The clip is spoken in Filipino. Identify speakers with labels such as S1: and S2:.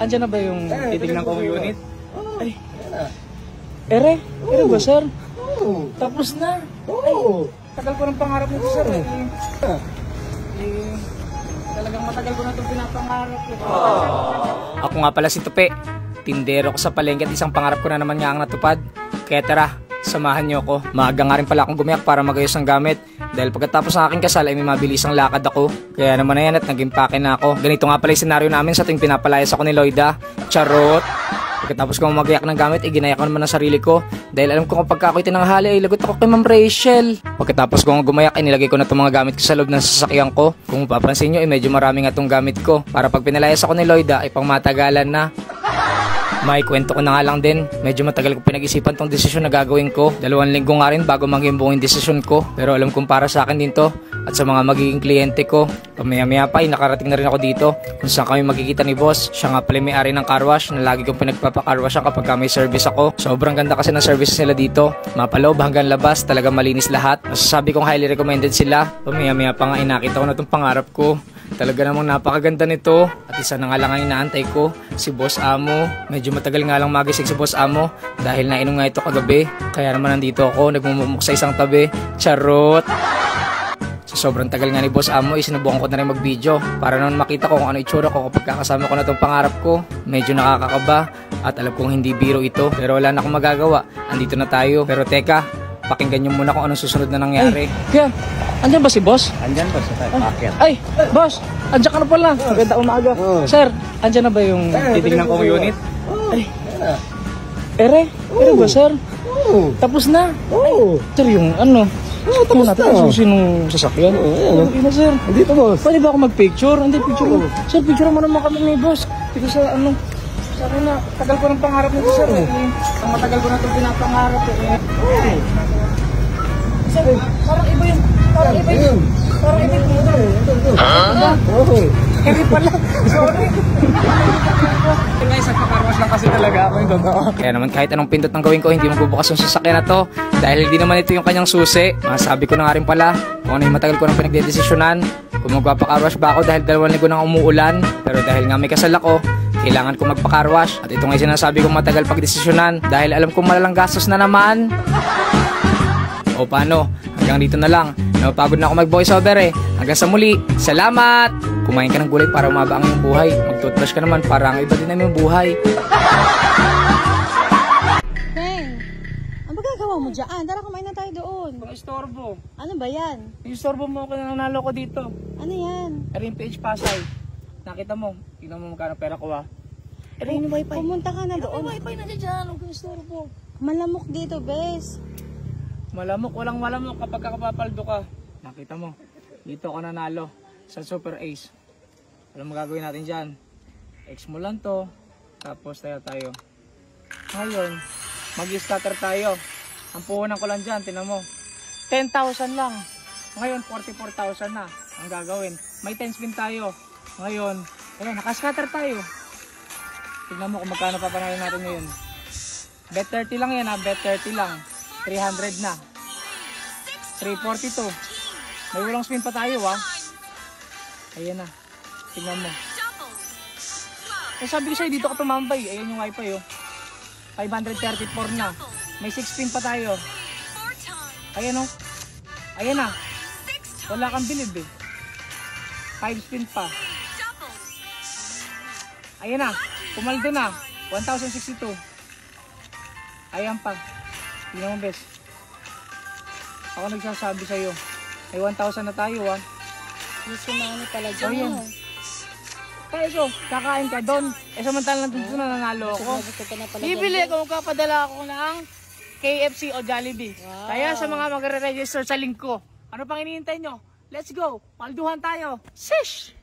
S1: andyan na ba yung titignan kong unit?
S2: Oo.
S1: Ay. Ere ba, sir?
S2: Oo.
S1: Tapos na.
S2: Oo.
S1: Tagal ko ng pangarap nito, sir. Talagang matagal ko na itong pinapangarap ko. Ako nga pala si Tupi. Tindero ko sa palengke at isang pangarap ko na naman nga ang natupad. Kaya tara, samahan niyo ako. Maaga nga rin pala akong gumiyak para magayos ang gamit. Dahil pagkatapos ng aking kasal ay may mabilisang lakad ako. Kaya naman na yan at nag-impake na ako. Ganito nga pala yung senaryo namin sa tuwing pinapalayas ako ni Loida. Charot! Pagkatapos ko magayak ng gamit, ginaya ko naman ang sarili ko. Dahil alam ko kapag ako'y tinanghali ay lagot ako kay Ma'am Rachel. Pagkatapos ko gumayak, inilagay ko na itong mga gamit ko sa loob ng sasakyan ko. Kung mapapansin nyo, ay medyo marami nga itong gamit ko. Para pag pinalayas ako ni Loida, ay pang matagalan na. May kwento ko na nga lang din. Medyo matagal ko pinag-isipan tong desisyon na gagawin ko. 2 linggo nga rin bago mag-imbong yung desisyon ko. Pero alam kong para sa akin din to. At sa mga magiging kliyente ko. Pamaya-maya pa ay nakarating na rin ako dito. Kung saan kami magkikita ni boss. Siya nga pala may-ari ng car wash na lagi kong pinagpapa-car wash kapag may service ako. Sobrang ganda kasi ng services nila dito. Mapaloob hanggang labas. Talaga malinis lahat. Masasabi kong highly recommended sila. Pamaya-maya pa nga inakita ko na itong pangarap ko. Talaga namang napakaganda nito. At isa na nga lang ang inaantay ko, si Boss Amo. Medyo matagal nga lang magising si Boss Amo dahil nainom nga ito kagabi. Kaya naman nandito ako, nagmumukmuk sa isang tabi. Charot! Sa sobrang tagal nga ni Boss Amo, isinubukan ko na rin mag-video para naman makita ko kung ano itsura ko kapag kakasama ko na itong pangarap ko. Medyo nakakakaba at alam kong hindi biro ito. Pero wala na akong magagawa. Andito na tayo. Pero teka, pakinggan nyo muna kung anong susunod na nangyari.
S2: Kaya,
S1: andyan ba si boss?
S2: andyan ba sa packet?
S1: Ay, boss! Andyan ka na pala. Maganda umaga. Sir, andyan na ba yung titignan kong unit? Ay. Ere ba, sir?
S2: Oo.
S1: Tapos na.
S2: Oo.
S1: Sir, yung ano?
S2: Tapos
S1: natin
S2: na.
S1: ang susi nung sasakyan. Ina, sir.
S2: Andito, boss.
S1: Pwede ba ako mag-picture? Hindi, picture mo. Sir, picture mo naman kami ni boss. Dito sa ano? Sa akin na, tagal ko ng pangarap nito, sir. Ang matagal ko na itong pinapangarap. Sir, parang iba yun. Parang iba yun. Parang iba yun.
S2: Oo.
S1: Hindi pala. Sorry. Guys, nagpakarwash lang kasi talaga ako yung totoo. Kaya naman kahit anong pindot ng gawin ko, hindi magbubukas yung sasakyan na to. Dahil hindi naman ito yung kanyang susi. Masabi ko na nga rin pala kung ano yung matagal ko nang pinagdedesisyonan. Kung magpapakarwash ba ako dahil 2 linggo nang umuulan. Pero dahil nga may kasal ako, kailangan ko magpakarwash. At ito nga yung sinasabi kong matagal pagdesisyonan. Dahil alam kong malalang gastos na naman. O paano? Hanggang dito na lang. Napapagod na ako mag-voiceover eh. Hanggang sa muli. Salamat! Kumain ka ng gulay para umaba ang iyong buhay. Mag-toothbrush ka naman para ang iba din na yung buhay.
S3: Teng, ano ba gagawa mo dyan? Tara, kumain na tayo doon.
S1: Mga istorbo.
S3: Ano ba yan?
S1: Yung istorbo mo ako na nanalo ko dito.
S3: Ano yan?
S1: RMPH Pasay. Nakita mo. Tingnan mo magkano pera ko ah. Ito yung wifi.
S3: Pumunta ka na doon.
S1: Wifi na dyan. Huwag yung istorbo.
S3: Malamok dito, bes.
S1: Malamok, walang malamok kapag kakapapaldo ka. Nakita mo, dito ako nanalo sa Super Ace. Alam mo gagawin natin dyan. X mo lang to, tapos tayo. Ngayon, mag-scatter tayo. Ang puhunan ko lang dyan, tinan mo. 10,000 lang. Ngayon, 44,000 na ang gagawin. May 10 spin tayo. Ngayon, ayan, nakascatter tayo. Tignan mo kung magkano papanalo natin ngayon. Bet 30 lang yan ha, bet 30 lang. 300 na. 342. May walang spin pa tayo ha. Ayan na. Tingnan mo. Eh sabi ko sa'yo dito ka tumambay. Ayan yung wifi oh. 534 na. May 6 spin pa tayo. Ayan oh. Ayan na. Wala kang bilib eh. 5 spin pa. Ayan na. Pumaldo na. 1,062. Ayan pa. Tingnan mo bes. Ako nagsasabi sa'yo. May 1,000 na tayo ah.
S3: Gusto na ano talaga.
S1: Ayan. Kaya so, kakain ka doon. Eh samantalang nandun na nanalo ako. Bibili ako, magpapadala ako ng KFC o Jollibee. Wow. Kaya sa mga magre-register sa link ko, ano pang hinihintay nyo? Let's go! Palduhan tayo! Shish!